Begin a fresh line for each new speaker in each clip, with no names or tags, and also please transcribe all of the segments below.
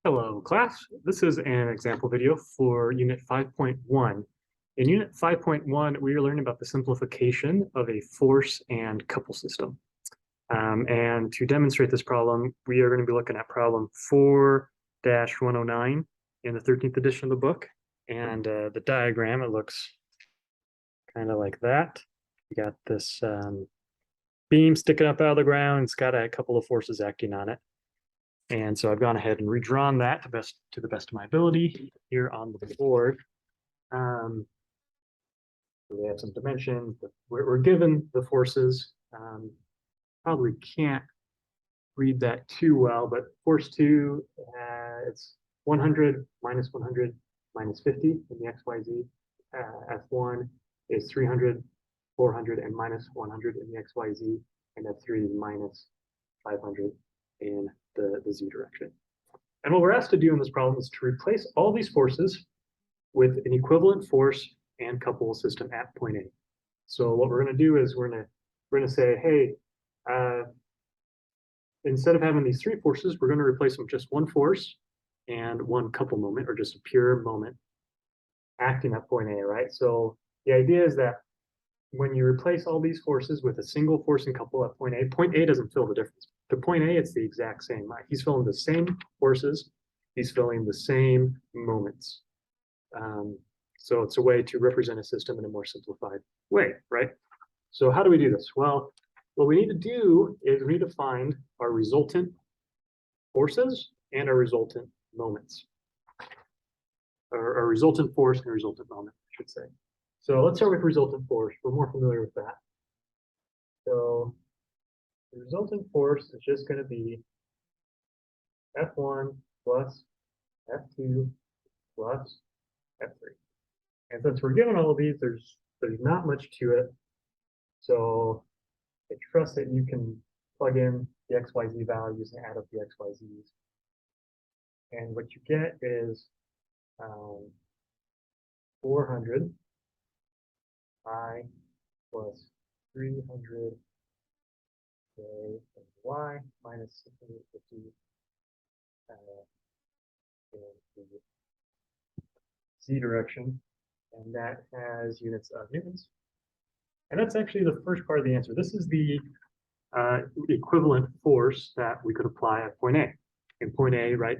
Hello, class. This is an example video for Unit 5.1. In Unit 5.1, we are learning about the simplification of a force and couple system. And to demonstrate this problem, we are going to be looking at problem 4-109 in the 13th edition of the book. And the diagram, it looks kind of like that. You got this beam sticking up out of the ground. It's got a couple of forces acting on it. And so I've gone ahead and redrawn that to the best of my ability here on the board. We have some dimensions, but we're given the forces. Probably can't read that too well, but force 2, it's 100 minus 100 minus 50 in the XYZ. F1 is 300, 400, and minus 100 in the XYZ, and F3 is minus 500 in the Z direction. And what we're asked to do in this problem is to replace all these forces with an equivalent force and couple system at point A. So what we're going to do is we're going to say, hey, instead of having these three forces, we're going to replace them with just one force and one couple moment, or just a pure moment acting at point A, right? So the idea is that when you replace all these forces with a single force and couple at point A doesn't feel the difference. To point A, it's the exact same. He's filling the same forces. He's filling the same moments. So it's a way to represent a system in a more simplified way, right? So how do we do this? Well, what we need to do is we need to find our resultant forces and our resultant moments. Or our resultant force and resultant moment, I should say. So let's start with resultant force. We're more familiar with that. So the resultant force is just going to be F1 plus F2 plus F3. And since we're given all of these, there's not much to it. So I trust that you can plug in the XYZ values and add up the XYZs. And what you get is 400 I plus 300 K and Y minus 650 in the Z direction. And that has units of newtons. And that's actually the first part of the answer. This is the equivalent force that we could apply at point A. In point A, right,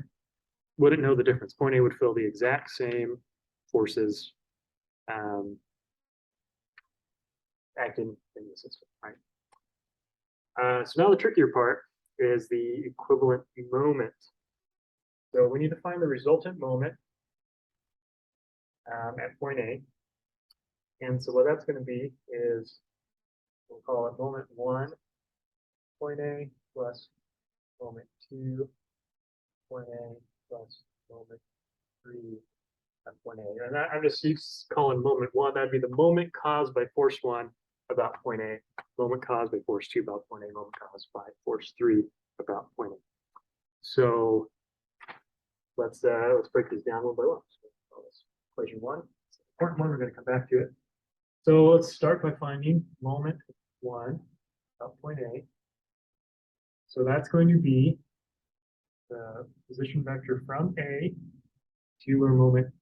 wouldn't know the difference. Point A would fill the exact same forces acting in the system, right? So now the trickier part is the equivalent moment. So we need to find the resultant moment at point A. And so what that's going to be is, we'll call it moment 1, point A, plus moment 2, point A, plus moment 3 at point A. And I'm just calling moment 1. That'd be the moment caused by force 1 about point A, moment caused by force 2 about point A, moment caused by force 3 about point A. So let's break these down one by one. So equation 1, it's an important one. We're going to come back to it. So let's start by finding moment 1 about point A. So that's going to be the position vector from A to where moment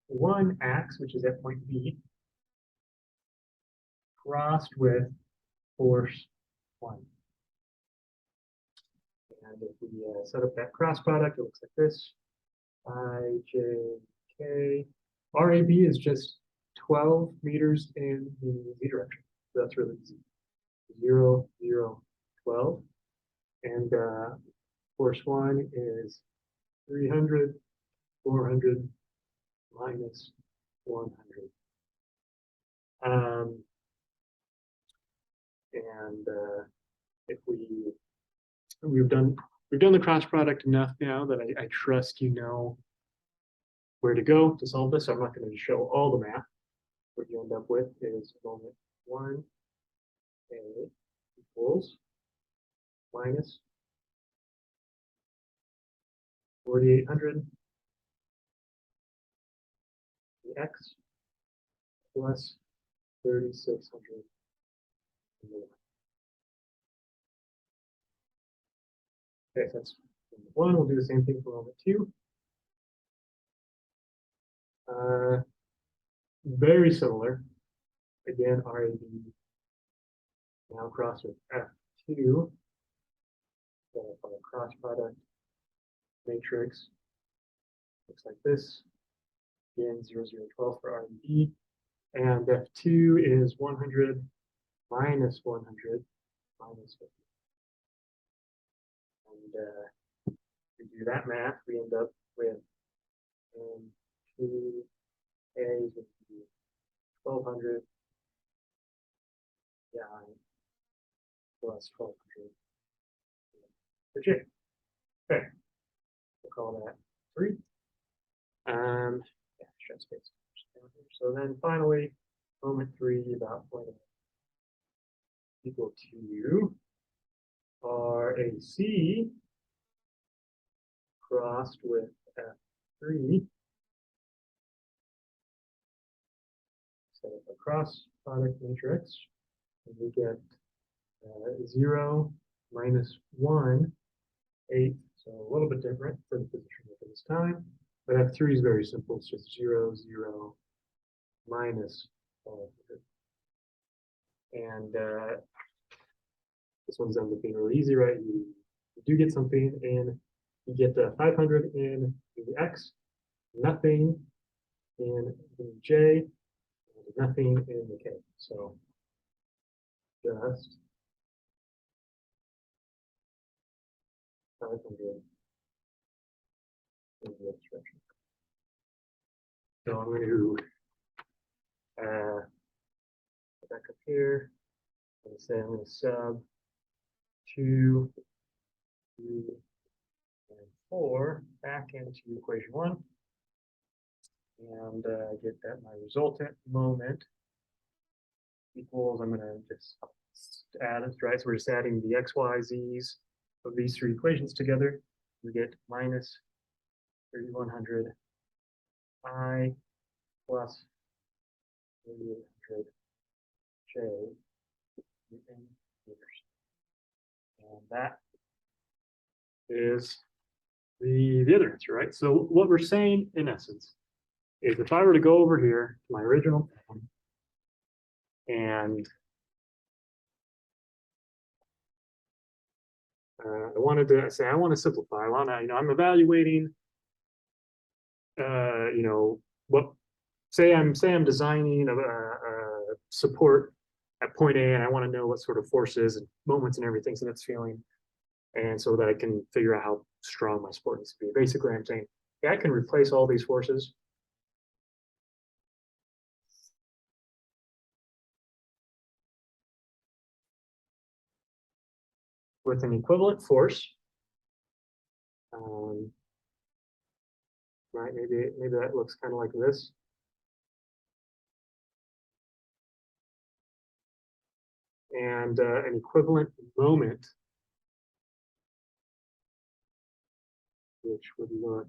1 acts, which is at point B, crossed with force 1. And if we set up that cross product, it looks like this. I, J, K. RAB is just 12 meters in the Z direction. So that's really easy. 0, 0, 12. And force 1 is 300, 400, minus 100. If we've done the cross product enough now that I trust you know where to go to solve this. So I'm not going to show all the math. What you end up with is moment 1 A equals minus 4,800 X plus 3,600 Okay, so that's moment 1. We'll do the same thing for moment 2. Very similar. Again, RAB now cross with F2. Set up our cross product matrix. Looks like this. Again, 0, 0, 12 for RAB. And F2 is 100 minus 100 minus 50. And we do that math, we end up with 2A is going to be 1200 plus 1200 for J. Okay, we'll call that 3. Yeah, shut space. So then finally, moment 3 about point equal to RAC crossed with F3. Set up a cross product matrix, and we get 0 minus 1, 8. So a little bit different for the position at this time. But F3 is very simple. It's just 0, 0 minus 1200. And this one's ends up being really easy, right? You do get something in, you get 500 in the X, nothing in the J, and nothing in the K. So just 500 in the X direction. So I'm going to back up here and say I'm going to sub 2, 3, and 4 back into equation 1 and get that my resultant moment equals, I'm going to just add it, right? So we're just adding the x, y, z's of these 3 equations together. We get minus 3100 I plus 3800 J in meters. And that is the other answer, right? So what we're saying in essence is if I were to go over here to my original problem and I wanted to say I want to simplify. I want to, I'm evaluating, what say I'm designing a support at point A, and I want to know what sort of forces and moments and everything so that's feeling, and so that I can figure out how strong my support needs to be. Basically, I'm saying, yeah, I can replace all these forces with an equivalent force. Right, maybe that looks kind of like this. And an equivalent moment, which would look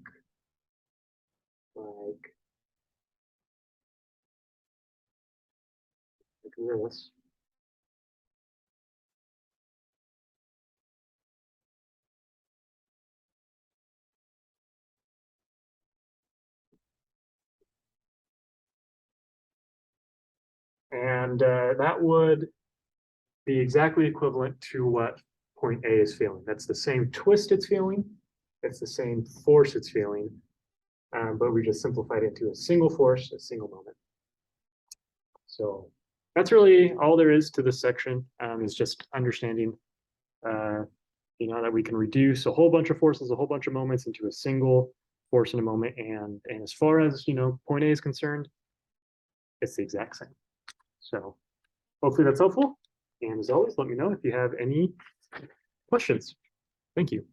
like this. And that would be exactly equivalent to what point A is feeling. That's the same twist it's feeling. It's the same force it's feeling. But we just simplified it into a single force, a single moment. So that's really all there is to this section, is just understanding, that we can reduce a whole bunch of forces, a whole bunch of moments into a single force in a moment. And as far as, point A is concerned, it's the exact same. So hopefully that's helpful. And as always, let me know if you have any questions. Thank you.